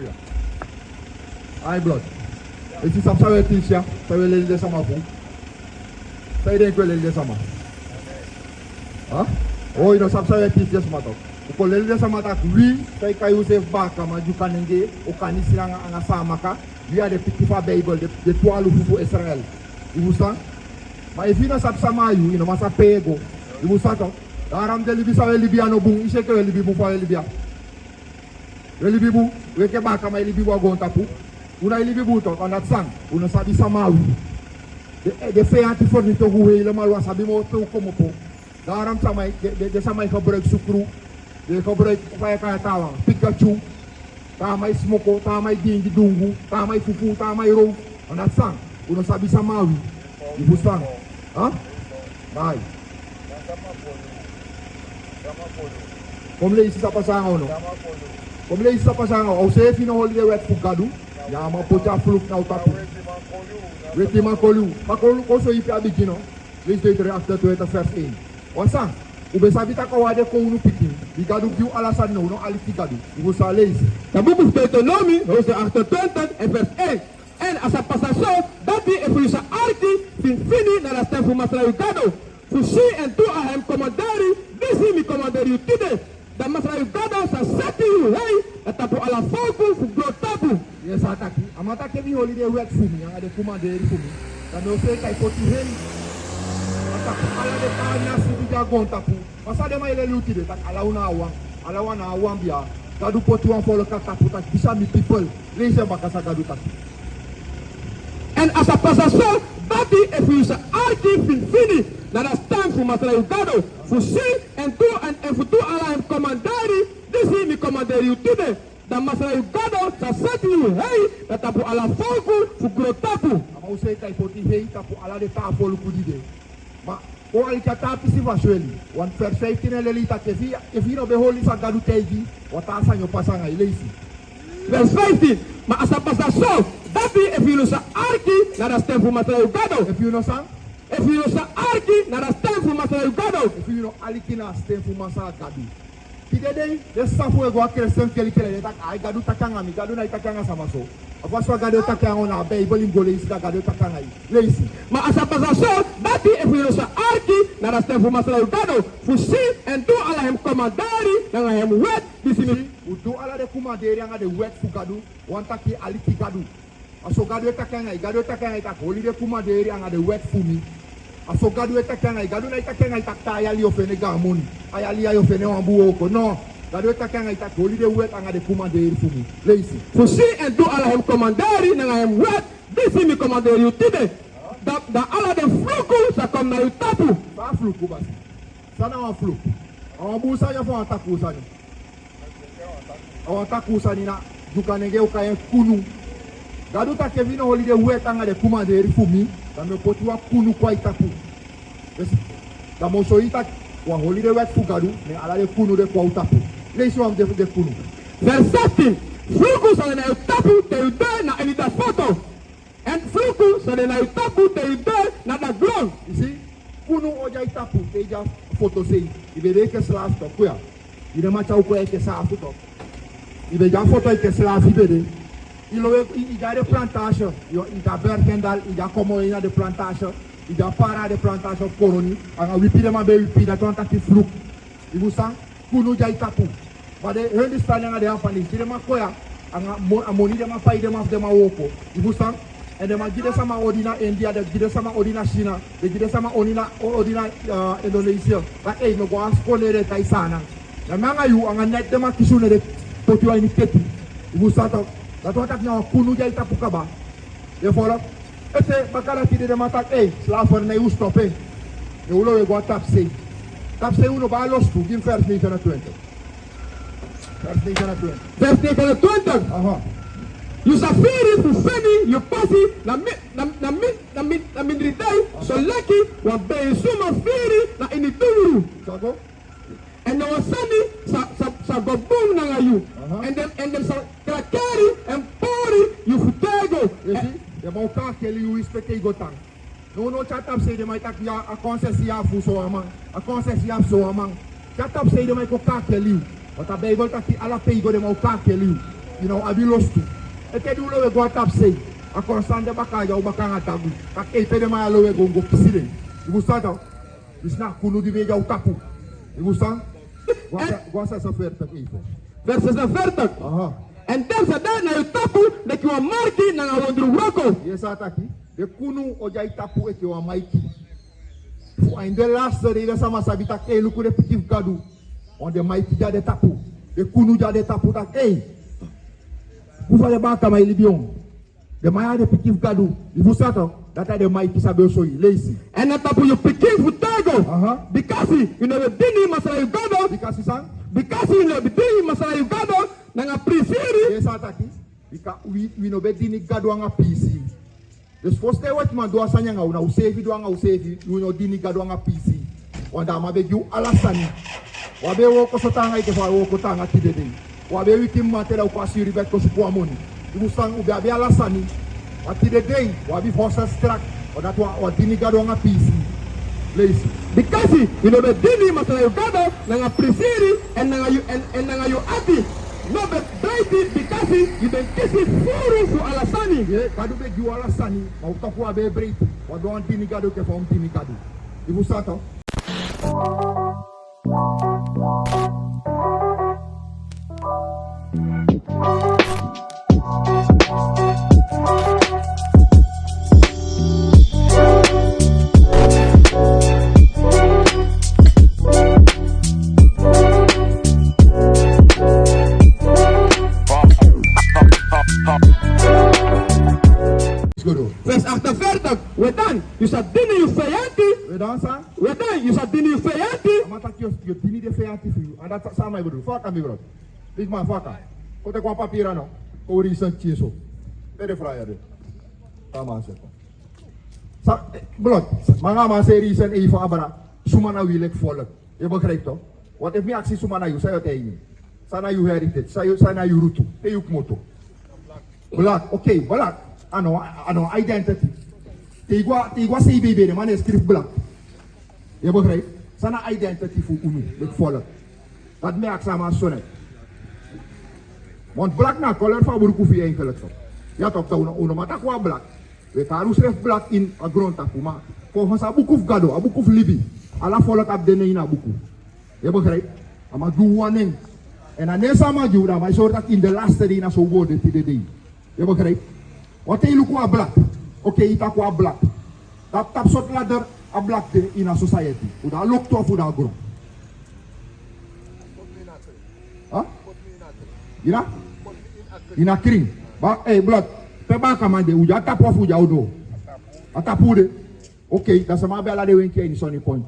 Hallelujah. High blood. Esse sabe sabe Tícia, sabe ele de sama fu. Sai de ele de sama. Ah? Oh, não sabe Tícia sama to. O colele de sama ta oui, sai caiu se vaca, mas o canenge, o canisira nga sama ka, via de Pitifa Bible de toalu fufu Israel. E você? Mas e não sabe sama you, não mas pego. E você to? Daram de libi sabe libia no bung, ise que libi bu fa libia. Libi bu, we ke baka mai libi bu agonta pu. Una libi bu to, on sang, una sabi sama you. De fe anti fornito huwe, le malwa sabi mo to como po. Daarom samay de samay gebruik sukru, de gebruik kaya kaya tawa, Pikachu, tamay smoko, tamay dingi dungu, tamay fufu, tamay roof, on that sang, uno sabi samawi, ibu sang, ha? Bye. Comme le isi sa pasanga no. Comme le isi sa pasanga, o se fino holiday wet fukadu, ya ma pocha fluk na utapu. Weti makolu, makolu koso ipi abigino. Lees de after 20 vers 1. Wansa, ube sabita kwa wade ko unu piki, bigadu giu alasan no alitigadu. Ibu sa lees. The book of Deuteronomy, hoofdstuk 28 en vers 1. En als het passage dat die even zijn arti fini naar de stem van Masrayugado. Fushi en toe aan hem commandari, disi mi commandari today. Dat Masrayugado sa seti you hey, dat tapu ala foku fu bro tapu. Yes, ataki. Amatake vi holiday wet fumi, anga de commandari fumi. Dan no se kai poti hey. Ataku ala de kanya si biga gontapu. Masa de mai le luti de tak ala una awang bia. Gadu poti wan follow katapu tak bisa mi people. Leise bakasa gadu tak. En als het passage dat die even zijn arti fini naar de stem van Masrayugado. Fushi en toe en voor toe ala hem commandari, disi mi commandari today. Dan Masrayugado sa seti you hey, dat tapu ala foku fu bro tapu. Ama usai kai poti hey tapu ala de ta folu kudide. Ma o alikata pisi vasueli. Wan vers 15 lelita kefi no beholi sa gadu teigi. Wata asanyo pasanga ileisi. Vers 15. Maar als dat passage dat die even zijn arki naar de stem van Masrayugado. If you know sang, Even zijn arki naar de stem van Masrayugado. if you know alikina stem fu masa gadu. Kidede de safu ego akere sem kele tak ai gadu takanga mi gadu na takanga sama so. Afaswa gadu takanga na Bible ingole isi gadu takanga i. Leisi. Maar als dat passage dat die even zijn arki naar de stem van Masrayugado. Fushi en toe ala hem commandari naar hem wet. Disi udu ala de kumaderi anga de wet fu gadu, wantaki aliki gadu. Aso gadu takanga i tak holi de kumaderi anga de wet fu mi. Aso gadu takanga i tak ta ayali ofene gamoni. Ayali ayo ofene wambu oko. No. Gadu takanga i tak holi de wet anga de kumaderi fu mi. Leisi. Fushi en toe ala hem commandari naar hem wet. Disi mi commandari today. Dat ala de vloeken ze komen naar uw tapu. Sa fluku basi. Sana wan fluku. Awan busa ya fo ataku sani. Awan taku sani na dukanenge ukayen kunu. Gadu ta kevino holiday wet anga de kumaderi fu mi. Dan me poti wa kunu kwa itapu. Da mo so ita wa holiday wet fu gadu, me ala de kunu de kwa utapu. Leisi wam de kunu. Vers 17. Vloeken zullen naar uw tapu te u deur naar in de foto. En vloeken zullen naar uw tapu te u deur naar de grond. You see? Kunu oja itapu, teja foto sei. Ibe de ke slaaf to kuya. Ide macha uko eke sa foto. Ibe ja foto eke slaaf ibe de. Ilo ija de plantation, yo ija Berkendal, ija komo ina de plantation, ija para de plantation koroni, anga wipi de ma be wipi da tonta ki fluk. Ibu sang kunu ja itapu. Bade hendi stanya nga de ampani, ide ma koya, anga amoni de ma pai de ma woko. Ibu sang en de ma gide sama odina India, de gide sama odina China, de gide sama odina Indonesia. Ba no go askole de taisana. Na manga yu anga net de ma kisune de potiwa ini keti. Ibu sang dat wat ik nou kunu jij tapu kaba. Je volgt. Ete bakala tide de matak slaver na u stop Je ulo we go tap sei. Tap sei uno ba los tu, gin vers 29. Vers 29. Vers 29. Aha. You safiri fufeni, you passi na mindridai, so lucky, wa be suma firi na inituru. Sago? En dan was Sunny sa gobung na ngayu. And then sa krakeri and pori you futego. Je zie, je mau kakeli u ispeke gotang. No chatap sei de mai tak ya a concessia fu so amang. A concessia so amang. Chatap sei de mai ko kakeli. Wat a Bible tak ala peigo de mau kakeli. You know, abi los tu. Ete du lo we go tap say. A constant de baka ya ubaka ngatabu. Kak epe de ma lo we go pisire. You start out. Is na kunu di we ya utapu. You start? Gosta essa oferta aqui, pô. Versus oferta. Aha. En dan sa dan na yu tapu na kiwa marki na nga wondru wako. Yes, ataki. De kunu oja itapu eke wa maiki. Fu ainda laatste reden sama sabi tak e luku de pitif gadu. On de maiki ja de tapu. De kunu ja de tapu tak e. Bufa de baka mai libion. De maya de pitif gadu. Ibu sato. Data de maiki sabi osoi. Lazy. En na tapu yu pikin futego. Aha. Bikasi yu newe dini masala yu gado. Bikasi sang. Bikasi yu newe dini masala yu gado. Na nga prisiri. Yes, ataki. Bika we no be dini gadu anga PC. Dus foste wat man doa sanya nga una usefi doa nga usefi no dini gadu anga PC. Wanda mabe giu alasani. Wabe woko sotanga ike fa woko tanga tidede. Wabe wiki matela kwa siri bet ko sipo amoni. Ibu sang ube abe alasani. Watidede wabi forces track. Wada wa dini gadu anga PC. Lazy. Bikasi yu newe dini masala yu gado. Na nga prisiri. En na nga yu ati. No be baby bikasi yu ben kisi furu fu alasani. Gadu be giu alasani. Ma utafu abe break. Wado an dini gadu ke fa dini gadu. Ibu sato. Vers 48, wedan, yu sa dini yu feyanti. We dansa. Wedan, yu sa dini yu feyanti. Amata ki yo dini de feyanti fu. Anda sama ibu. Faka mi bro. Big man faka. Kote kwa papira no. Ko recent chiso. Pede fraya de. Tama se ko. Sa blot. Mga man se recent e fa abara. Sumana wilek volk. Je begrijpt toch? Wat if me aksi sumana yu sayo tegen. Sana yu heritage. Sana yu rutu. Te yu moto. Black. Okay, black. Ano identity. Tigwa CBB de man escrif black. Je begrijpt? Sana identity fu unu, met volk. Dat merk sama sonnet. Want black na color van burku fi eigenlijk zo. Ja toch dat uno mata kwa black. We karu schrijf black in a grond tapu ma. Volgens abukuf gado, abukuf libi. Ala volk ab dene in abuku. Je begrijpt? Ama do one en dan nesa ma juda, maar zorg dat in de laatste die na zo worden te de ding. Je begrijpt? Wat hij lukt qua black. Oké, ita qua black. Dat soort ladder a black de in a society. Uda look to uda grond. Huh? Ina? Ina kring. Ba, blood. Peba kamande uja tapu of uja udo. Atapu de. Oké, dat is maar bella de wenke in Sonny Point.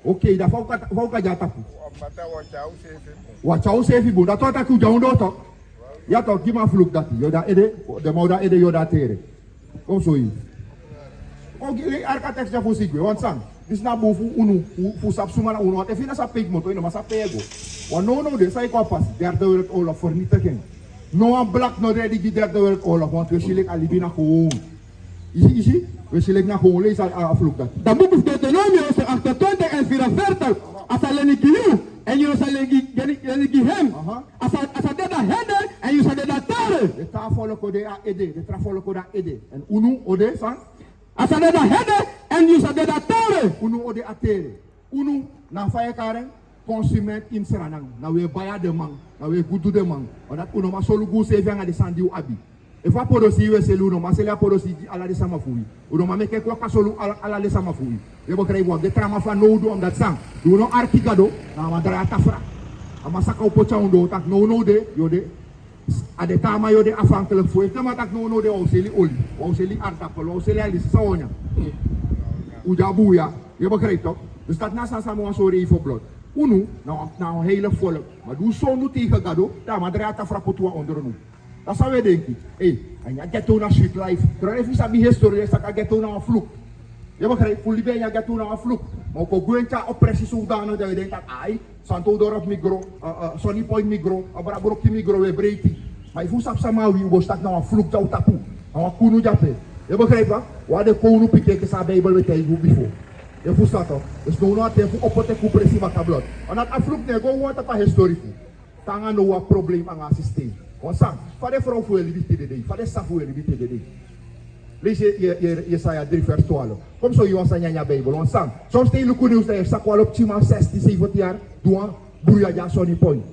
Oké, dat fauka ja tapu. Wachau sefi bu. Dat tot uja udo to. Ja toch, give me vloek dat. Yoda ede, de mouda ede yoda tere. Kom zo hier. Oké, architect ja voor sigwe, want sang. Dis na bofu unu, fu sap sumana unu. Want efina sa pig moto, ino masa pego. Want no de, sa ikwa pas, derde wereldoorlog vernietigen. No one black no ready die derde wereldoorlog, want we zullen alibi na gewoon. Isi, we zullen na gewoon, lees al vloek dat. Dan boek of Deuteronomie, 28 en 44. As a leni kiyu, en you sa leni hem. As a deda hende, en you sa deda tare. De tafel ko de a ede, de trafol ko da ede. En unu ode sang. As a deda hende, en you sa deda tare. Unu ode atere. Unu na faye karen. Consument in Seranang, na we baya de man, na we gudu de man, dat uno ma solu gu se venga de sandi u abi. E fa podosi we selu no ma sele podosi ala de sama fui. Uno ma meke ko ka solu ala de sama fui. E bo krei bo de trama fa no do am dat sang. Do no artigado na ma dara tafra. Ama saka u pocha undo tak no de yo de ade tama yo de afhankelijk fu. E tama tak no de o seli oli, o seli artapolo, o seli ali saonya. U jabu ya, e bo krei to. Dus dat nasa samo sorry for blood. Unu, nou een hele volk. Maar doe zo nu tegen gado, daar maar draait af rapportua onder nu. Dat zou je denken. Hé, en je gaat toen naar street life. Terwijl even sabi historie is dat je gaat toen naar een vloek. Je begrijpt, voor Libië je gaat toen naar een vloek. Maar ook een goeie oppressie zodanig dat je denkt dat ai, Santo Dorp migro, Sonny Point migro, Abrabrokje migro, we breken. Maar je voelt op Samawi, je staat naar een vloek, jou tapu. Naar een kunu jape. Je begrijpt dat? Waar de konu pikeken is aan Bijbel met hij hoe before. Je voelt dat toch? Dus nou na tempo op te kupresi makablot. En dat afloop ne go want apa historie fu. Tanga no wa probleem ang systeem. On sang. Fade vrouw voor libite de dei. Fade sa voor libite de dei. Lees Jesaja 3 vers 12. Kom zo je ons aan je Bijbel. On sang. Soms tegen de nieuws dat je zak wel op 16, 17 jaar. Doe boeia ja zo niet point.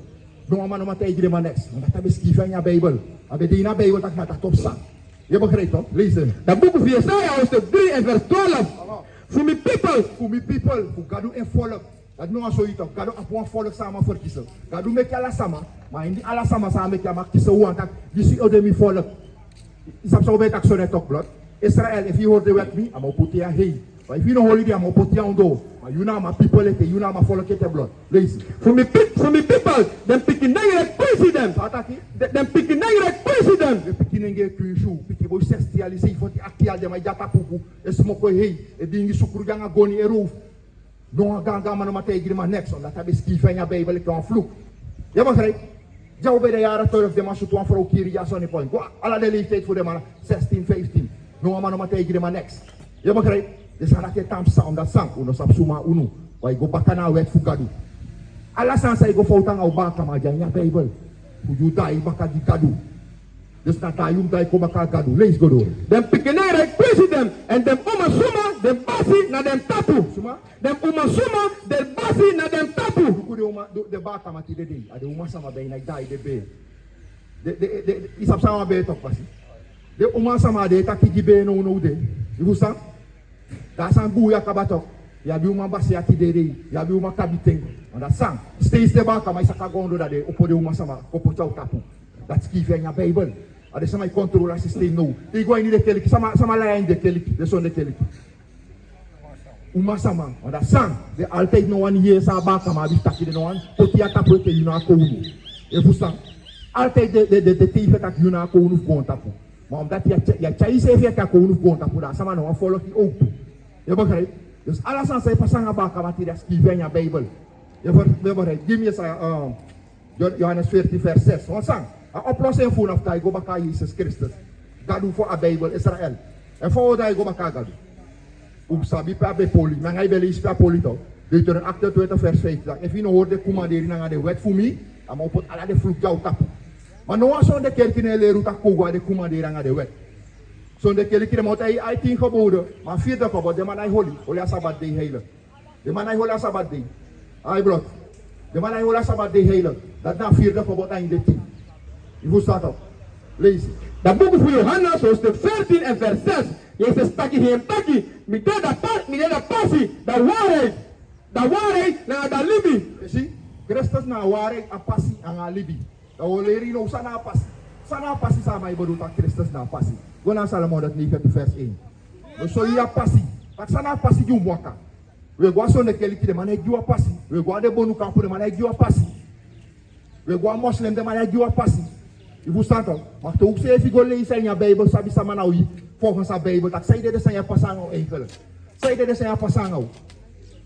Doe maar nog tegen de manex. Want dat is kief aan je Bijbel. Abe die na Bijbel dat gaat dat op sang. Je begrijpt toch? Lees het. Dat boek van Jesaja hoofdstuk 3 en vers 12. For me people. For me people. Voor gadu en volk. Dat nu zo iets. Gadu apon volk samen verkiezen. Gadu met je alla sama. Maar in die alla sama samen met je mag kiezen want dat die zie mi volk. Isap zo bij tak zo net ook blot. Israël, if you hold the wet me, I'm put you hey. But if you don't hold it, I'm put you on door. But you know my people, you know my follow get the blood. Lazy. For me people, them picking direct president. Them picking direct president. The picking get kuishu, picking boy 60 ali 40 aktia de ma jata pupu. Esmoko hey, e dingi sukuru janga goni e roof. Don't ganga man ma tegen ma next on dat heb skief in je Bijbel ik kan vloek. Je begrijpt? Jou bij de jaren terug de man zo'n vrouw kiri ja zo niet point. Alla de leeftijd voor de man 16, 15. No man ma tegen ma next. Je begrijpt? Dus aan dat tam sound dat sang uno sap suma uno. Wai go bakana wet fugadu. Alla san sai go foutang au baka ma janya Bijbel. Fu dai baka di kadu. Dus dat daar jong dai ko baka kadu. Lees go door. Dem pikenere president en dem oma suma dem basi na dem tapu. Suma? Dem oma suma dem basi na dem tapu. Ku de oma de baka ma ti de dei. Ade oma sama dai na dai de be. De isap sama be tok pasi. De oma sama de ta ki be no no de. You sta? Da sang buya kabatok. Ya bi uma basi ati de dei. Ya bi uma kabiteng. On dat sang. Steeds de baka ma isaka gondo da de opo de oma sama opo chau tapu. Dat skief in je Bijbel. Ade sama controle systeem no. Ti go in de keliki sama la in de keliki. De son de keliki. Uma sama. On dat sang. De altijd no one hier sa baka ma bi taki de no one. Poti atapu ke yuna ko unu. E fusang. Altijd de TV tak yuna ko unu kon tapu. Maar omdat je chaise even kan komen conta por essa mano een volk die ook. Je begrijpt? Dus alles aan zijn pasanga baka wat die schrijven in je Bijbel. Je begrijpt? Give me Johannes 14 vers 6. Want sang, een oplossing voor of dat je baka Jezus Christus. Gadu voor de Bijbel Israël. En voor dat je baka gadu. Sabi pa be poli, maar hij wil eens pa poli toch. Deuteronomium 28 vers 5. If you hoort de commandering naar de wet voor mij, dan moet je alle de vloek jou tapu. Maar nu als de kerk in de ruta kogo de commanderen aan de wet. Zo'n kerk in de moet hij 10 geboden, maar 4 geboden, de man hij holy, holy a Sabbat day heilig. De man hij holy a Sabbat day. Ai brot. De man hij holy a Sabbat day heilig. Dat na 4 geboden in de 10. Je moet staat op. Lees. Dat boek van Johannes hoofdstuk 14 en vers 6. Jezus taki hem taki. Met dat passie, dat waarheid naar dat libi. Zie, Christus na waarheid a passie aan alibi. Dat we leren nou sana passie. Sana passie sama ibu dat Christus na passie. Go na Salomon dat 9 vers 1. Dus zo je passie. Dat sana passie ju mwaka. We go so ne keliki de mané ju passie. We go de bonu kampu de mané ju passie. We go Muslim de mané ju passie. Je moet staan toch? Maar toen ze even gaan lezen in je Bijbel, sabi sa manawi, volgens de Bijbel, dat zij dit zijn je pasango eigenlijk. Zij dit zijn je pasango.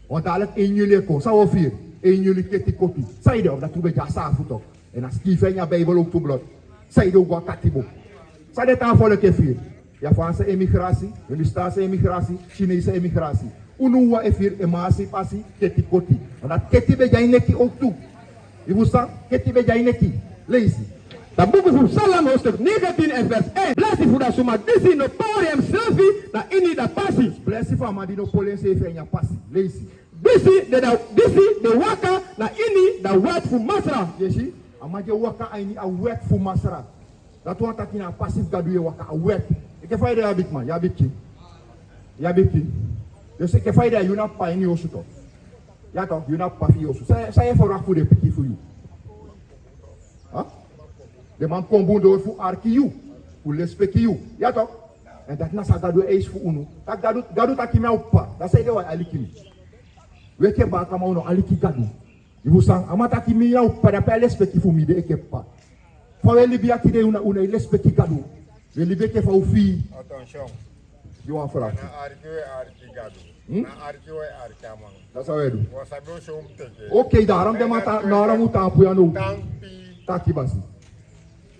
Want dadelijk 1 juli ko, sa 4, 1 juli keti kopi. Zij dit, dat toen je jasa toch. En als kief in je Bijbel ook toe blot. Zij dit ook wat katibo. Zij dit aan volk keer 4. Japanse emigratie, Russische emigratie, Chinese emigratie. Unuwa e4 emancipatie, keti koti. Want dat keti be jij neki ook toe. Je moet staan, keti be jij neki. Lees. Dat boek van Psalm hoofdstuk 19 en vers 1. Blessie voor dat zomaar disi no porium selfie na ini da passie. Blessie van maar die no porium selfie en je passie. Lees. Disi de waka na ini da wet voor masra. Je ziet? Maar je waka ini a wet voor masra. Dat want dat je na passief gadu je waka a wet. Ik heb fayda big man, ja big. Ja big. Dus ik heb fayda you na pa in je osu toch. Ja toch, you na pa fi osu. Say for voor de piki voor you. Huh? De man komt door voor arkiu, voor lespekiu. Ja toch? En dat na sa gadu eis voor unu. Dat gadu taki me oppa. Dat zei de wa alikini. We ke ba kama uno aliki gadu. Je moet zeggen, amata ki me oppa da pa lespeki voor mi de ekepa. Fa we libia ki de una lespeki gadu. We libia ke fa ufi. Attention. Je want vraag. Na arki gadu. Na arki amang. Dat zou we doen. Was hebben zo omteken. Oké, daarom de mata nara muta pu ya no. Tampi. Taki basi.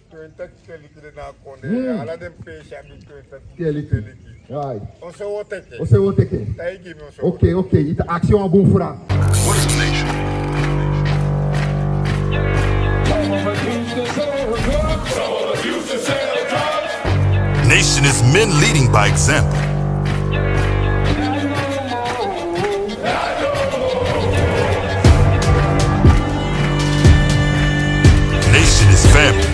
20 keliki na konde. Ala dem pesha bi 20 Keliki. Right. On se woteke. Você vai ter que. Taigi me so. Ok. Ita action a bom fra. What is the nation? Nation is men leading by example. Nation is family.